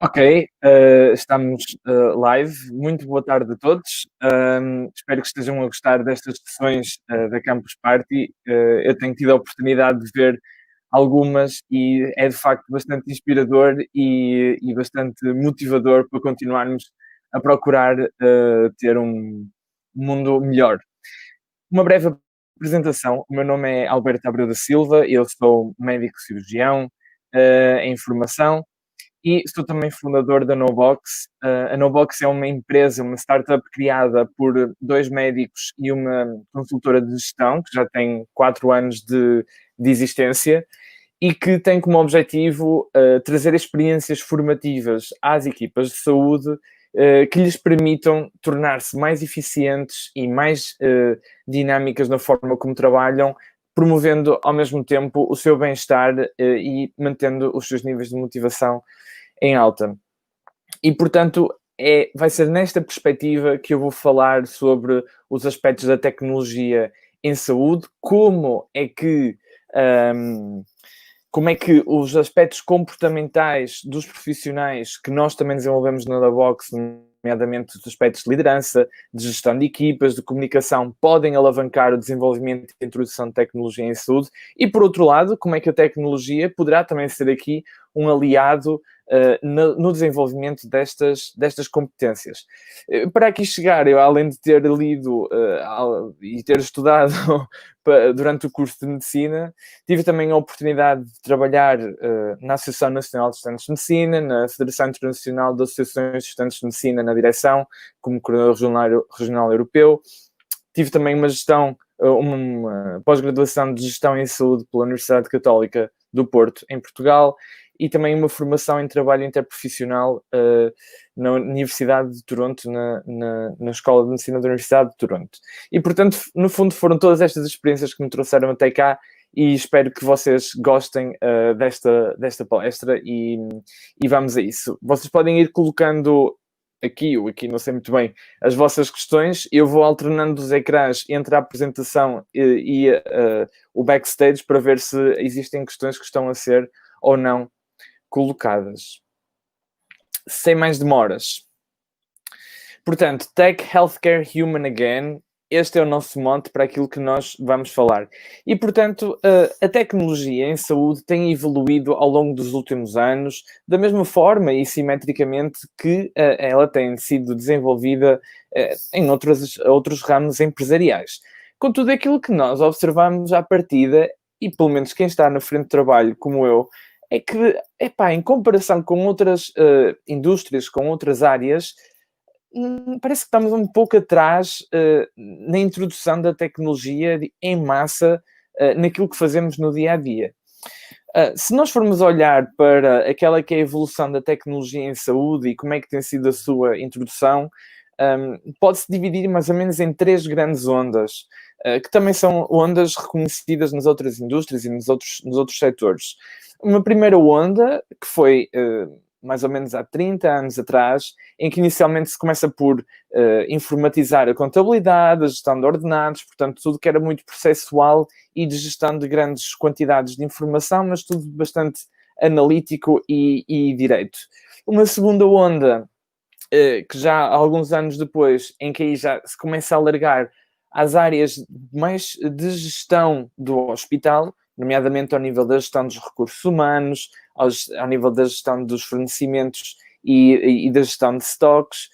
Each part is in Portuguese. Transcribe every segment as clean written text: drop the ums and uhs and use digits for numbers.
Ok, estamos live. Muito boa tarde a todos. Espero que estejam a gostar destas sessões da Campus Party. Eu tenho tido a oportunidade de ver algumas e é de facto bastante inspirador e bastante motivador para continuarmos a procurar ter um mundo melhor. Uma breve apresentação: o meu nome é Alberto Abreu da Silva, eu sou médico cirurgião em formação e sou também fundador da NoBox. A NoBox é uma empresa, uma startup criada por dois médicos e uma consultora de gestão, que já tem 4 anos de existência e que tem como objetivo trazer experiências formativas às equipas de saúde que lhes permitam tornar-se mais eficientes e mais dinâmicas na forma como trabalham, promovendo ao mesmo tempo o seu bem-estar e mantendo os seus níveis de motivação em alta. E, portanto, vai ser nesta perspectiva que eu vou falar sobre os aspectos da tecnologia em saúde, um, como é que os aspectos comportamentais dos profissionais que nós também desenvolvemos na Dabox, nomeadamente os aspectos de liderança, de gestão de equipas, de comunicação, podem alavancar o desenvolvimento e a introdução de tecnologia em saúde e, por outro lado, como é que a tecnologia poderá também ser aqui um aliado no desenvolvimento destas competências. Para aqui chegar, eu além de ter lido e ter estudado durante o curso de Medicina, tive também a oportunidade de trabalhar na Associação Nacional de Estudantes de Medicina, na Federação Internacional de Associações de Estudantes de Medicina na direção, como coordenador regional europeu. Tive também uma pós-graduação de Gestão em Saúde pela Universidade Católica do Porto, em Portugal, e também uma formação em trabalho interprofissional na Universidade de Toronto, na Escola de Medicina da Universidade de Toronto. E, portanto, no fundo, foram todas estas experiências que me trouxeram até cá e espero que vocês gostem desta palestra e vamos a isso. Vocês podem ir colocando aqui ou aqui, não sei muito bem, as vossas questões. Eu vou alternando os ecrãs entre a apresentação e o backstage para ver se existem questões que estão a ser ou não colocadas. Sem mais demoras. Portanto, Tech Healthcare Human Again, este é o nosso mote para aquilo que nós vamos falar. E, portanto, a tecnologia em saúde tem evoluído ao longo dos últimos anos, da mesma forma e simetricamente que ela tem sido desenvolvida em outros ramos empresariais. Contudo, aquilo que nós observamos à partida, e pelo menos quem está na frente de trabalho, como eu, é que, em comparação com outras indústrias, com outras áreas, parece que estamos um pouco atrás na introdução da tecnologia em massa naquilo que fazemos no dia a dia. Se nós formos olhar para aquela que é a evolução da tecnologia em saúde e como é que tem sido a sua introdução, pode-se dividir mais ou menos em 3 grandes ondas, que também são ondas reconhecidas nas outras indústrias e nos outros setores. Uma primeira onda, que foi mais ou menos há 30 anos atrás, em que inicialmente se começa por informatizar a contabilidade, a gestão de ordenados, portanto, tudo que era muito processual e de gestão de grandes quantidades de informação, mas tudo bastante analítico e direito. Uma segunda onda, que já alguns anos depois, em que aí já se começa a alargar às áreas mais de gestão do hospital, nomeadamente ao nível da gestão dos recursos humanos, ao nível da gestão dos fornecimentos e da gestão de stocks.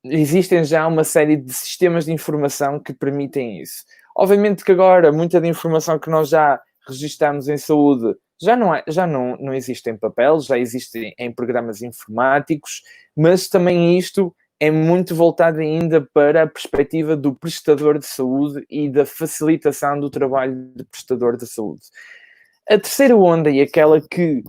Existem já uma série de sistemas de informação que permitem isso. Obviamente que agora muita da informação que nós já registamos em saúde já não existe em papel, já existe em programas informáticos, mas também isto é muito voltado ainda para a perspectiva do prestador de saúde e da facilitação do trabalho do prestador de saúde. A terceira onda, e aquela que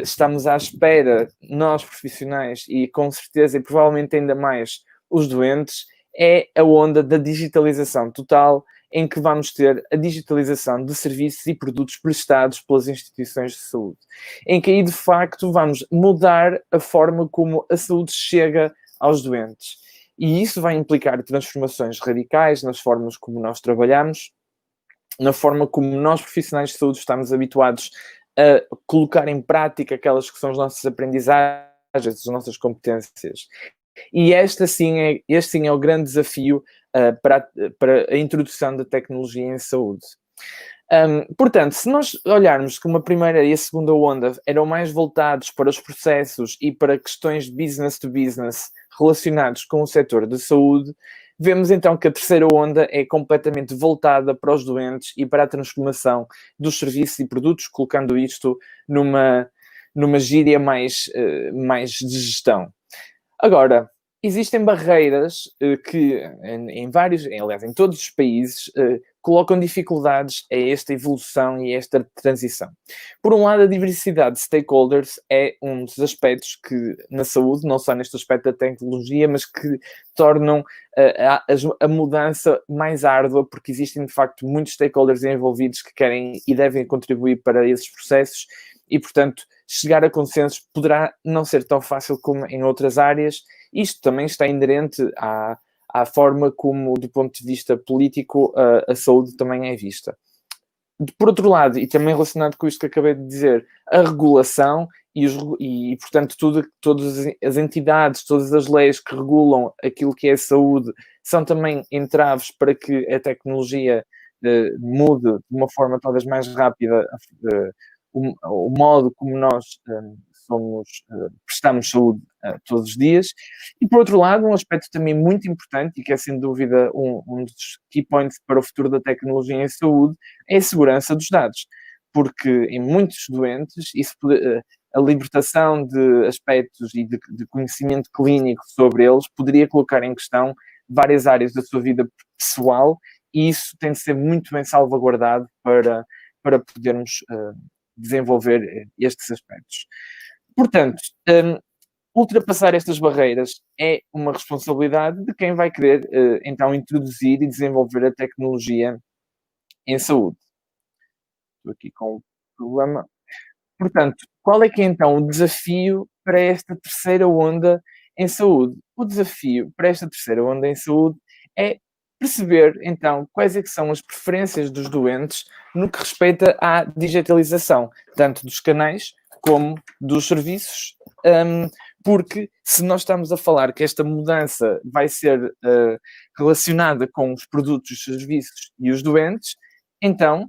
estamos à espera, nós profissionais, e com certeza e provavelmente ainda mais os doentes, é a onda da digitalização total, em que vamos ter a digitalização de serviços e produtos prestados pelas instituições de saúde. Em que aí, de facto, vamos mudar a forma como a saúde chega aos doentes. E isso vai implicar transformações radicais nas formas como nós trabalhamos, na forma como nós, profissionais de saúde, estamos habituados a colocar em prática aquelas que são as nossas aprendizagens das nossas competências. E este sim é o grande desafio para a introdução da tecnologia em saúde. Portanto, se nós olharmos que uma primeira e a segunda onda eram mais voltados para os processos e para questões de business to business relacionados com o setor da saúde, vemos então que a terceira onda é completamente voltada para os doentes e para a transformação dos serviços e produtos, colocando isto numa gíria mais de gestão. Agora, existem barreiras que aliás, em todos os países, colocam dificuldades a esta evolução e a esta transição. Por um lado, a diversidade de stakeholders é um dos aspectos que, na saúde, não só neste aspecto da tecnologia, mas que tornam a mudança mais árdua, porque existem, de facto, muitos stakeholders envolvidos que querem e devem contribuir para esses processos e, portanto, chegar a consensos poderá não ser tão fácil como em outras áreas. Isto também está inerente à forma como, do ponto de vista político, a saúde também é vista. Por outro lado, e também relacionado com isto que acabei de dizer, a regulação e portanto, todas as entidades, todas as leis que regulam aquilo que é a saúde são também entraves para que a tecnologia mude de uma forma talvez mais rápida o modo como nós prestamos saúde todos os dias. E, por outro lado, um aspecto também muito importante, e que é sem dúvida um dos key points para o futuro da tecnologia em saúde, é a segurança dos dados. Porque em muitos doentes, a libertação de aspectos e de conhecimento clínico sobre eles poderia colocar em questão várias áreas da sua vida pessoal, e isso tem de ser muito bem salvaguardado para podermos desenvolver estes aspectos. Portanto, ultrapassar estas barreiras é uma responsabilidade de quem vai querer, então, introduzir e desenvolver a tecnologia em saúde. Estou aqui com um problema. Portanto, qual é que é, então, o desafio para esta terceira onda em saúde? O desafio para esta terceira onda em saúde é perceber, então, quais é que são as preferências dos doentes no que respeita à digitalização, tanto dos canais como dos serviços, porque se nós estamos a falar que esta mudança vai ser relacionada com os produtos, os serviços e os doentes, então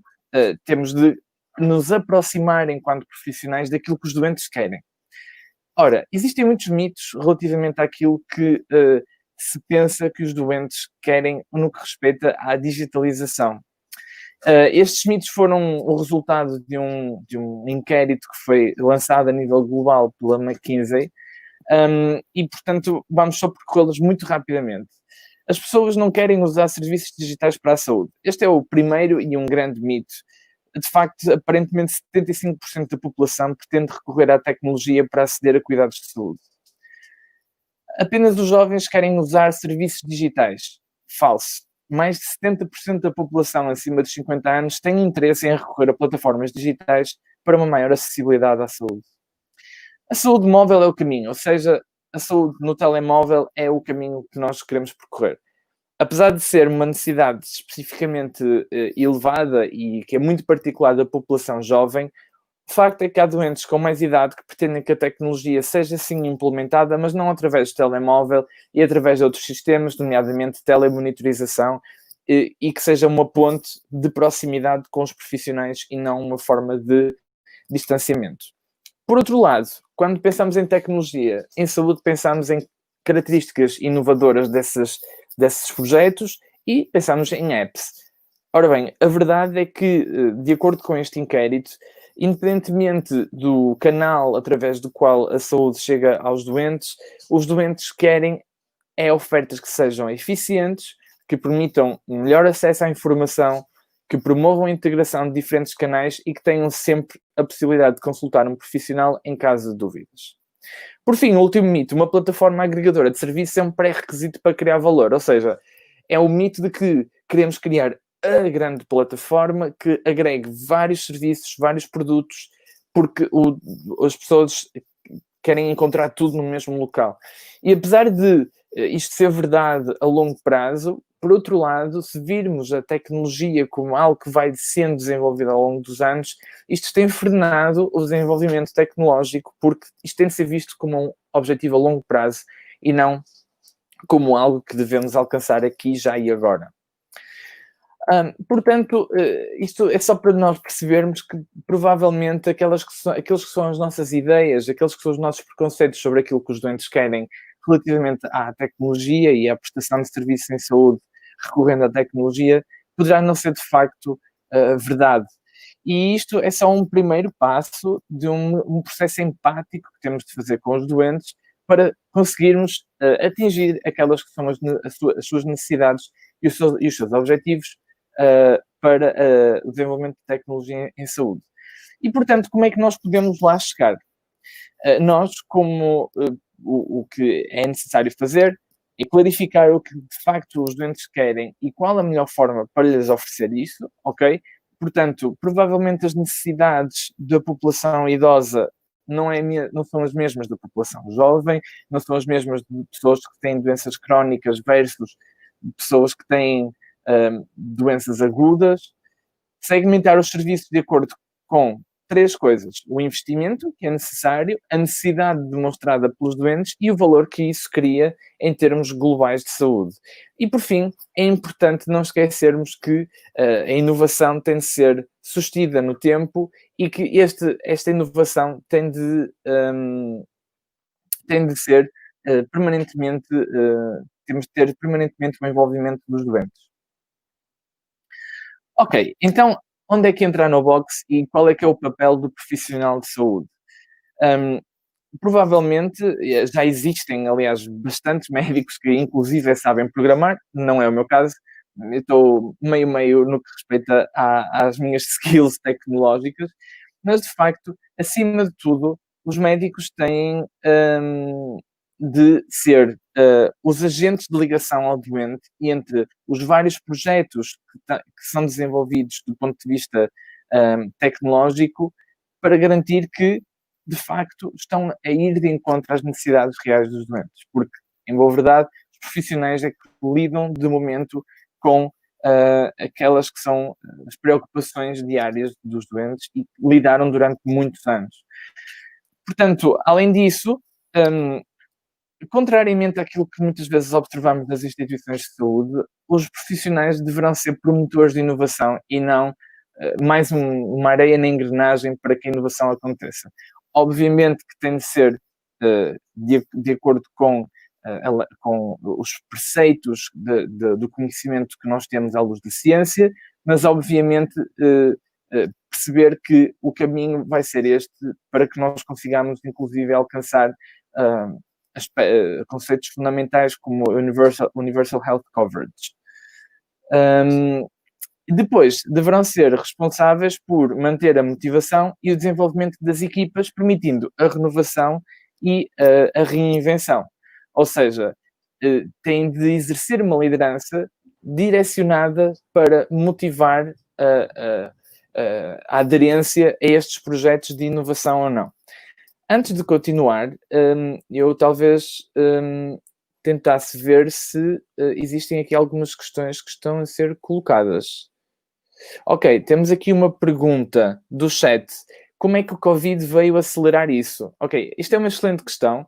temos de nos aproximar enquanto profissionais daquilo que os doentes querem. Ora, existem muitos mitos relativamente àquilo que se pensa que os doentes querem no que respeita à digitalização. Estes mitos foram o resultado de um inquérito que foi lançado a nível global pela McKinsey, e, portanto, vamos só percorrê-los muito rapidamente. As pessoas não querem usar serviços digitais para a saúde. Este é o primeiro e um grande mito. De facto, aparentemente 75% da população pretende recorrer à tecnologia para aceder a cuidados de saúde. Apenas os jovens querem usar serviços digitais. Falso. Mais de 70% da população acima dos 50 anos tem interesse em recorrer a plataformas digitais para uma maior acessibilidade à saúde. A saúde móvel é o caminho, ou seja, a saúde no telemóvel é o caminho que nós queremos percorrer. Apesar de ser uma necessidade especificamente elevada e que é muito particular da população jovem, o facto é que há doentes com mais idade que pretendem que a tecnologia seja sim implementada, mas não através do telemóvel e através de outros sistemas, nomeadamente telemonitorização, e que seja uma ponte de proximidade com os profissionais e não uma forma de distanciamento. Por outro lado, quando pensamos em tecnologia, em saúde, pensamos em características inovadoras desses projetos e pensamos em apps. Ora bem, a verdade é que, de acordo com este inquérito, independentemente do canal através do qual a saúde chega aos doentes, os doentes querem ofertas que sejam eficientes, que permitam um melhor acesso à informação, que promovam a integração de diferentes canais e que tenham sempre a possibilidade de consultar um profissional em caso de dúvidas. Por fim, o último mito, uma plataforma agregadora de serviços é um pré-requisito para criar valor, ou seja, é o mito de que queremos criar a grande plataforma que agregue vários serviços, vários produtos, porque as pessoas querem encontrar tudo no mesmo local. E apesar de isto ser verdade a longo prazo, Por outro lado, se virmos a tecnologia como algo que vai sendo desenvolvido ao longo dos anos, isto tem frenado o desenvolvimento tecnológico, porque isto tem de ser visto como um objetivo a longo prazo e não como algo que devemos alcançar aqui, já e agora. Portanto, isto é só para nós percebermos que provavelmente aqueles que são as nossas ideias, aqueles que são os nossos preconceitos sobre aquilo que os doentes querem relativamente à tecnologia e à prestação de serviços em saúde recorrendo à tecnologia, poderá não ser de facto verdade. E isto é só um primeiro passo de um processo empático que temos de fazer com os doentes para conseguirmos atingir aquelas que são as suas necessidades e os seus objetivos para o desenvolvimento de tecnologia em saúde. E, portanto, como é que nós podemos lá chegar? Nós, como o que é necessário fazer, é clarificar o que de facto os doentes querem e qual a melhor forma para lhes oferecer isso, ok? Portanto, provavelmente as necessidades da população idosa não são as mesmas da população jovem, não são as mesmas de pessoas que têm doenças crónicas versus pessoas que têm doenças agudas. Segmentar os serviços de acordo com três coisas: o investimento que é necessário, a necessidade demonstrada pelos doentes e o valor que isso cria em termos globais de saúde. E, por fim, é importante não esquecermos que a inovação tem de ser sustida no tempo e que esta inovação tem de ser permanentemente, temos de ter permanentemente o envolvimento dos doentes. Ok, então onde é que entra a NoBox e qual é que é o papel do profissional de saúde? Hum, Provavelmente já existem, aliás, bastantes médicos que inclusive sabem programar, não é o meu caso, eu estou meio no que respeita às minhas skills tecnológicas, mas de facto, acima de tudo, os médicos têm de ser os agentes de ligação ao doente e entre os vários projetos que são desenvolvidos do ponto de vista tecnológico para garantir que, de facto, estão a ir de encontro às necessidades reais dos doentes. Porque, em boa verdade, os profissionais é que lidam, de momento, com aquelas que são as preocupações diárias dos doentes e lidaram durante muitos anos. Portanto, além disso, um, contrariamente àquilo que muitas vezes observamos nas instituições de saúde, os profissionais deverão ser promotores de inovação e não mais uma areia na engrenagem para que a inovação aconteça. Obviamente que tem de ser de acordo com os preceitos do conhecimento que nós temos à luz da ciência, mas obviamente perceber que o caminho vai ser este para que nós consigamos, inclusive, alcançar conceitos fundamentais como Universal Health Coverage. Depois, deverão ser responsáveis por manter a motivação e o desenvolvimento das equipas, permitindo a renovação e a reinvenção. Ou seja, têm de exercer uma liderança direcionada para motivar a aderência a estes projetos de inovação ou não. Antes de continuar, eu talvez tentasse ver se existem aqui algumas questões que estão a ser colocadas. Ok, temos aqui uma pergunta do chat. Como é que o Covid veio acelerar isso? Ok, isto é uma excelente questão.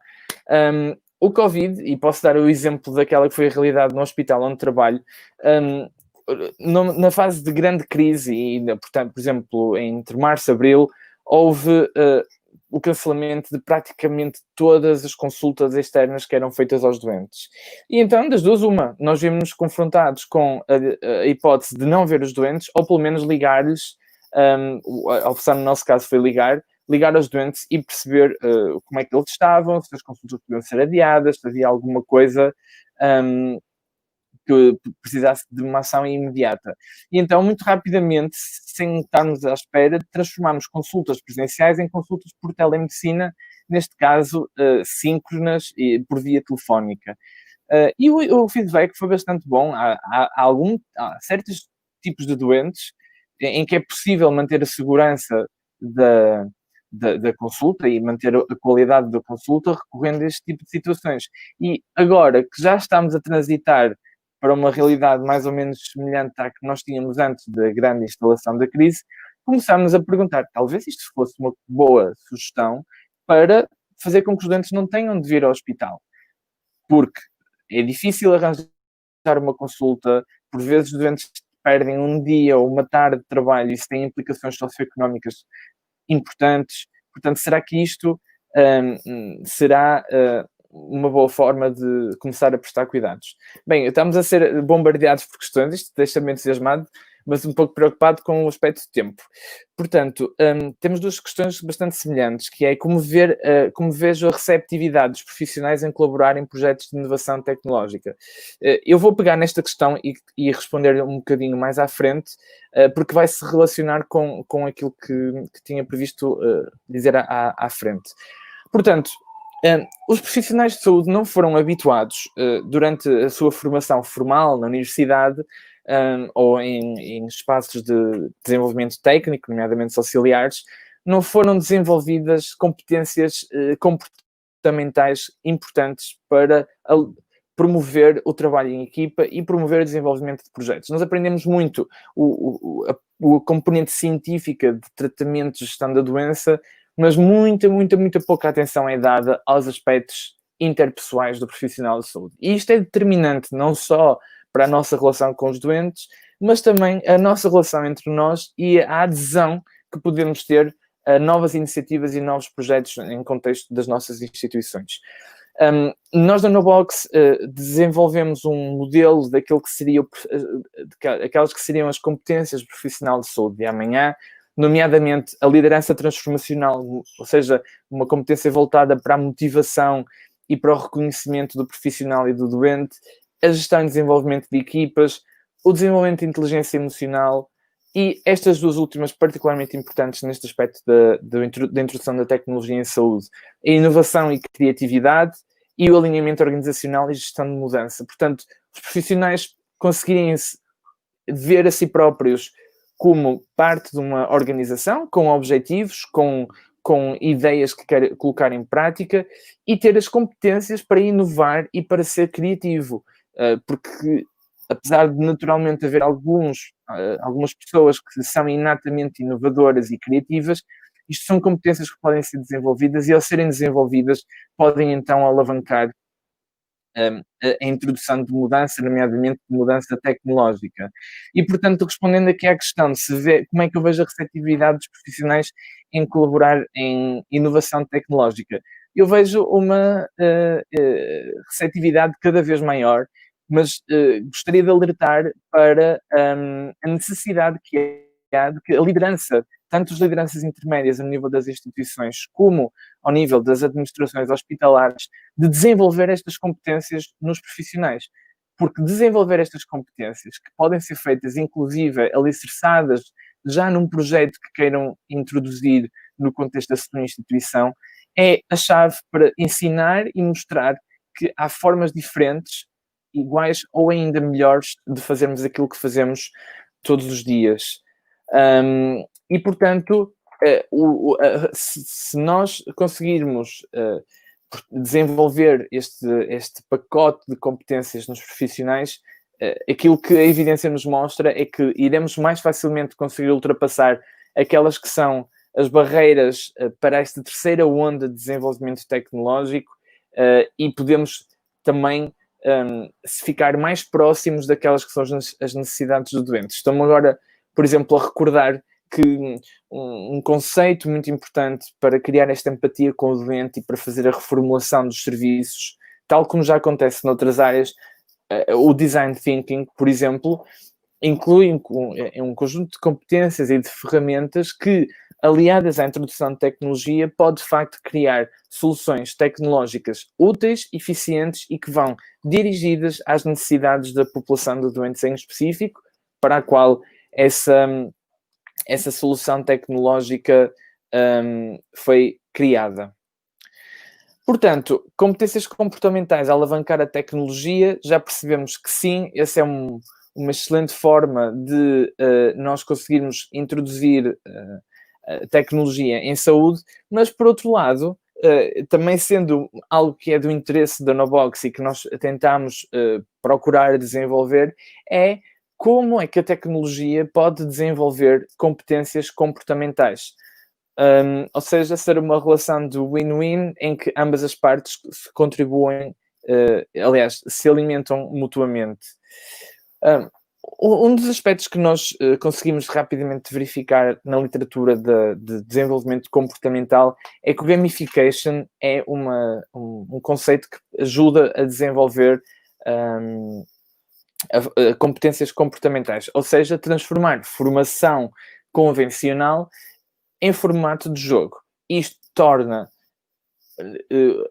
O Covid, e posso dar o exemplo daquela que foi a realidade no hospital onde trabalho, na fase de grande crise, e portanto, por exemplo, entre março e abril, houve o cancelamento de praticamente todas as consultas externas que eram feitas aos doentes. E então, das duas, nós vimos-nos confrontados com a hipótese de não ver os doentes, ou pelo menos ligar-lhes, a opção no nosso caso foi ligar aos doentes e perceber como é que eles estavam, se as consultas podiam ser adiadas, se havia alguma coisa que precisasse de uma ação imediata. E então, muito rapidamente, sem estarmos à espera, transformámos consultas presenciais em consultas por telemedicina, neste caso, síncronas e por via telefónica. E o feedback foi bastante bom. Há certos tipos de doentes em que é possível manter a segurança da consulta e manter a qualidade da consulta recorrendo a este tipo de situações. E agora que já estamos a transitar para uma realidade mais ou menos semelhante à que nós tínhamos antes da grande instalação da crise, começámos a perguntar, talvez isto fosse uma boa sugestão para fazer com que os doentes não tenham de vir ao hospital, porque é difícil arranjar uma consulta, por vezes os doentes perdem um dia ou uma tarde de trabalho e isso tem implicações socioeconómicas importantes. Portanto, será que isto será uma boa forma de começar a prestar cuidados? Bem, estamos a ser bombardeados por questões, isto deixa-me entusiasmado, mas um pouco preocupado com o aspecto de tempo. Portanto, temos duas questões bastante semelhantes, que é como vejo a receptividade dos profissionais em colaborar em projetos de inovação tecnológica. Eu vou pegar nesta questão e responder um bocadinho mais à frente, porque vai se relacionar com aquilo que tinha previsto dizer à frente. Portanto, os profissionais de saúde não foram habituados, durante a sua formação formal na universidade, ou em espaços de desenvolvimento técnico, nomeadamente auxiliares, não foram desenvolvidas competências comportamentais importantes para promover o trabalho em equipa e promover o desenvolvimento de projetos. Nós aprendemos muito a componente científica de tratamento e gestão da doença, mas muita pouca atenção é dada aos aspectos interpessoais do profissional de saúde. E isto é determinante não só para a nossa relação com os doentes, mas também a nossa relação entre nós e a adesão que podemos ter a novas iniciativas e novos projetos em contexto das nossas instituições. Nós da NoBox desenvolvemos um modelo daquilo que seria aquelas que seriam as competências do profissional de saúde de amanhã, nomeadamente a liderança transformacional, ou seja, uma competência voltada para a motivação e para o reconhecimento do profissional e do doente, a gestão e desenvolvimento de equipas, o desenvolvimento de inteligência emocional e estas duas últimas particularmente importantes neste aspecto da introdução da tecnologia em saúde, a inovação e criatividade e o alinhamento organizacional e gestão de mudança. Portanto, os profissionais conseguirem ver a si próprios como parte de uma organização, com objetivos, com ideias que quer colocar em prática e ter as competências para inovar e para ser criativo. Porque, apesar de naturalmente haver algumas pessoas que são inatamente inovadoras e criativas, isto são competências que podem ser desenvolvidas e, ao serem desenvolvidas, podem então alavancar a introdução de mudança, nomeadamente de mudança tecnológica. E, portanto, respondendo aqui à questão de se ver como é que eu vejo a receptividade dos profissionais em colaborar em inovação tecnológica, eu vejo uma receptividade cada vez maior, mas gostaria de alertar para a necessidade que há de que a liderança, tanto as lideranças intermédias a nível das instituições como ao nível das administrações hospitalares, de desenvolver estas competências nos profissionais. Porque desenvolver estas competências, que podem ser feitas, inclusive, alicerçadas já num projeto que queiram introduzir no contexto da sua instituição, é a chave para ensinar e mostrar que há formas diferentes, iguais ou ainda melhores de fazermos aquilo que fazemos todos os dias. E, portanto, se nós conseguirmos desenvolver este pacote de competências nos profissionais, aquilo que a evidência nos mostra é que iremos mais facilmente conseguir ultrapassar aquelas que são as barreiras para esta terceira onda de desenvolvimento tecnológico e podemos também ficar mais próximos daquelas que são as necessidades dos doentes. Estamos agora, por exemplo, a recordar que um conceito muito importante para criar esta empatia com o doente e para fazer a reformulação dos serviços, tal como já acontece noutras áreas, o design thinking, por exemplo, inclui um conjunto de competências e de ferramentas que, aliadas à introdução de tecnologia, pode de facto criar soluções tecnológicas úteis, eficientes e que vão dirigidas às necessidades da população de doentes em específico, para a qual essa solução tecnológica foi criada. Portanto, competências comportamentais a alavancar a tecnologia, já percebemos que sim, essa é uma excelente forma de nós conseguirmos introduzir tecnologia em saúde, mas, por outro lado, também sendo algo que é do interesse da Nobox e que nós tentamos procurar desenvolver, é como é que a tecnologia pode desenvolver competências comportamentais. Ou seja, ser uma relação de win-win em que ambas as partes contribuem, aliás, se alimentam mutuamente. Um dos aspectos que nós conseguimos rapidamente verificar na literatura de desenvolvimento comportamental é que o gamification é um conceito que ajuda a desenvolver competências comportamentais, ou seja, transformar formação convencional em formato de jogo. Isto torna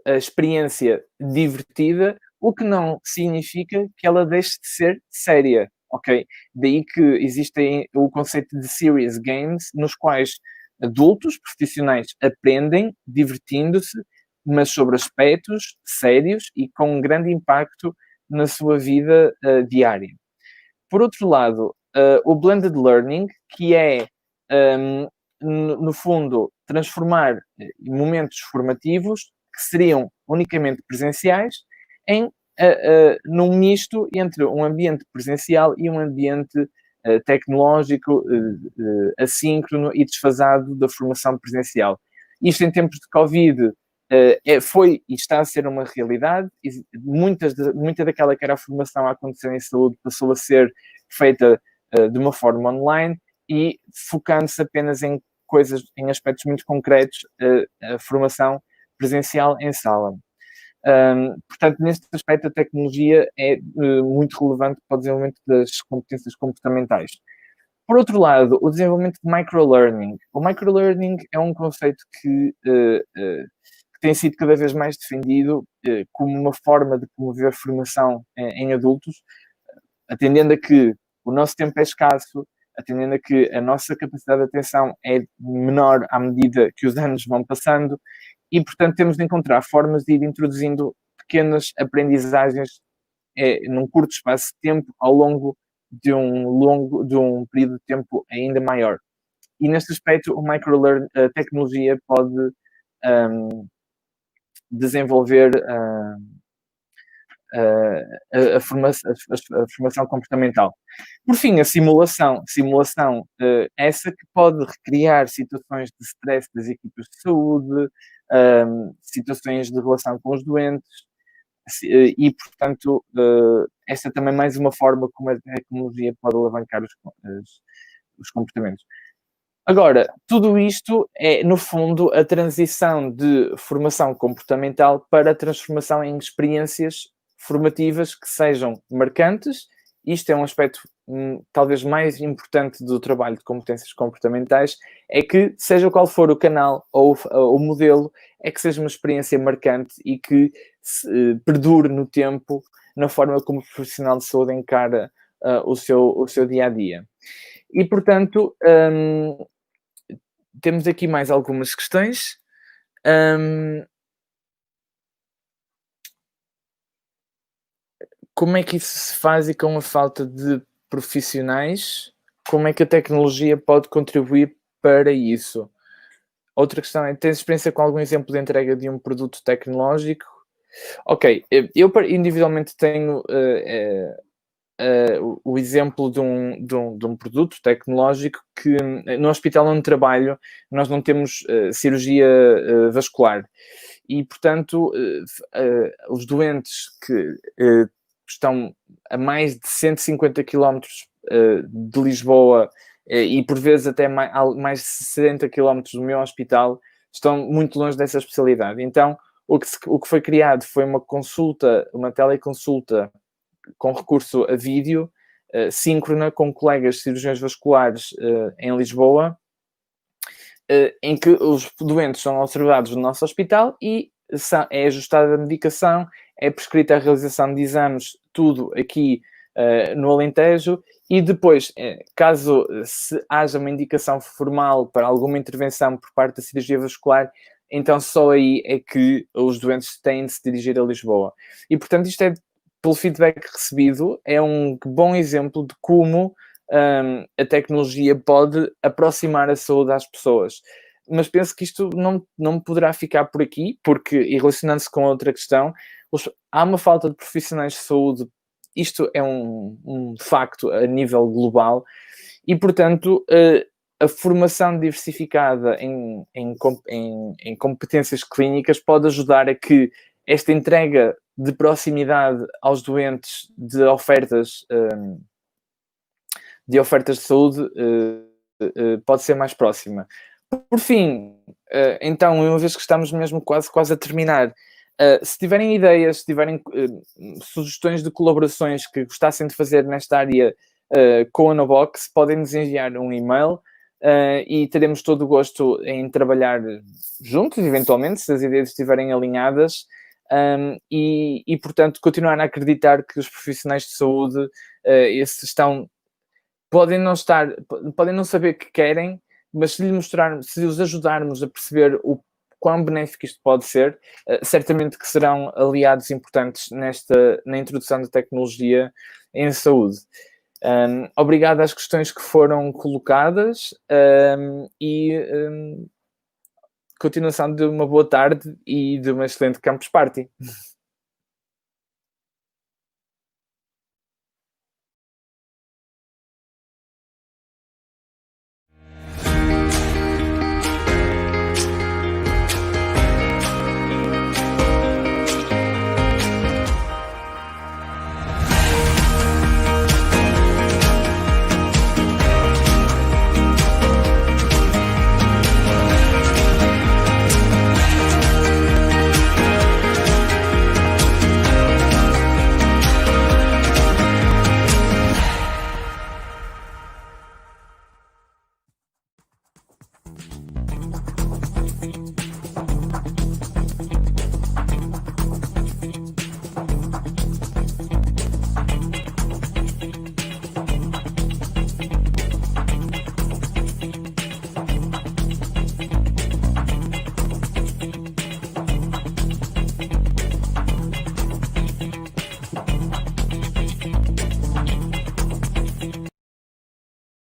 a experiência divertida, o que não significa que ela deixe de ser séria, ok? Daí que existem o conceito de serious games, nos quais adultos, profissionais, aprendem, divertindo-se, mas sobre aspectos sérios e com um grande impacto na sua vida diária. Por outro lado, o blended learning, que é, no fundo, transformar momentos formativos que seriam unicamente presenciais em num misto entre um ambiente presencial e um ambiente tecnológico, assíncrono e desfasado da formação presencial. Isto em tempos de Covid foi e está a ser uma realidade. Muita daquela que era a formação a acontecer em saúde passou a ser feita de uma forma online e focando-se apenas em coisas, em aspectos muito concretos, a formação presencial em sala. Portanto, neste aspecto, a tecnologia é muito relevante para o desenvolvimento das competências comportamentais. Por outro lado, o desenvolvimento de microlearning. O microlearning é um conceito que tem sido cada vez mais defendido como uma forma de promover formação em adultos, atendendo a que o nosso tempo é escasso, atendendo a que a nossa capacidade de atenção é menor à medida que os anos vão passando e, portanto, temos de encontrar formas de ir introduzindo pequenas aprendizagens num curto espaço de tempo ao longo de um período de tempo ainda maior. E neste aspecto, a tecnologia pode desenvolver a formação comportamental. Por fim, a simulação essa que pode recriar situações de stress das equipas de saúde, situações de relação com os doentes, e, portanto, esta também é mais uma forma como a tecnologia pode alavancar os comportamentos. Agora, tudo isto é, no fundo, a transição de formação comportamental para a transformação em experiências formativas que sejam marcantes. Isto é um aspecto talvez mais importante do trabalho de competências comportamentais, é que, seja qual for o canal ou o modelo, é que seja uma experiência marcante e que perdure no tempo na forma como o profissional de saúde encara o seu dia-a-dia. E, portanto, temos aqui mais algumas questões. Como é que isso se faz e com a falta de profissionais, como é que a tecnologia pode contribuir para isso? Outra questão é, tens experiência com algum exemplo de entrega de um produto tecnológico? Ok, eu individualmente tenho o exemplo de um produto tecnológico que no hospital onde trabalho nós não temos cirurgia vascular e, portanto, os doentes que estão a mais de 150 km de Lisboa e por vezes até mais de 60 km do meu hospital estão muito longe dessa especialidade. Então, o que foi criado foi uma teleconsulta com recurso a vídeo, síncrona com colegas cirurgiões vasculares em Lisboa, em que os doentes são observados no nosso hospital e é ajustada a medicação, é prescrita a realização de exames, tudo aqui no Alentejo, e depois, caso se haja uma indicação formal para alguma intervenção por parte da cirurgia vascular, então só aí é que os doentes têm de se dirigir a Lisboa. E, portanto, isto é, pelo feedback recebido, é um bom exemplo de como a tecnologia pode aproximar a saúde às pessoas. mas penso que isto não poderá ficar por aqui, porque, e relacionando-se com outra questão, há uma falta de profissionais de saúde, isto é um facto a nível global, e, portanto, a formação diversificada em competências clínicas pode ajudar a que esta entrega de proximidade aos doentes de ofertas de saúde pode ser mais próxima. Por fim, então, uma vez que estamos mesmo quase a terminar, se tiverem ideias, se tiverem sugestões de colaborações que gostassem de fazer nesta área com a Nobox, podem nos enviar um e-mail e teremos todo o gosto em trabalhar juntos, eventualmente, se as ideias estiverem alinhadas. E, portanto, continuar a acreditar que os profissionais de saúde podem não saber que querem, mas se os ajudarmos a perceber o quão benéfico isto pode ser, certamente que serão aliados importantes na introdução da tecnologia em saúde. Obrigado às questões que foram colocadas e continuação de uma boa tarde e de uma excelente Campus Party.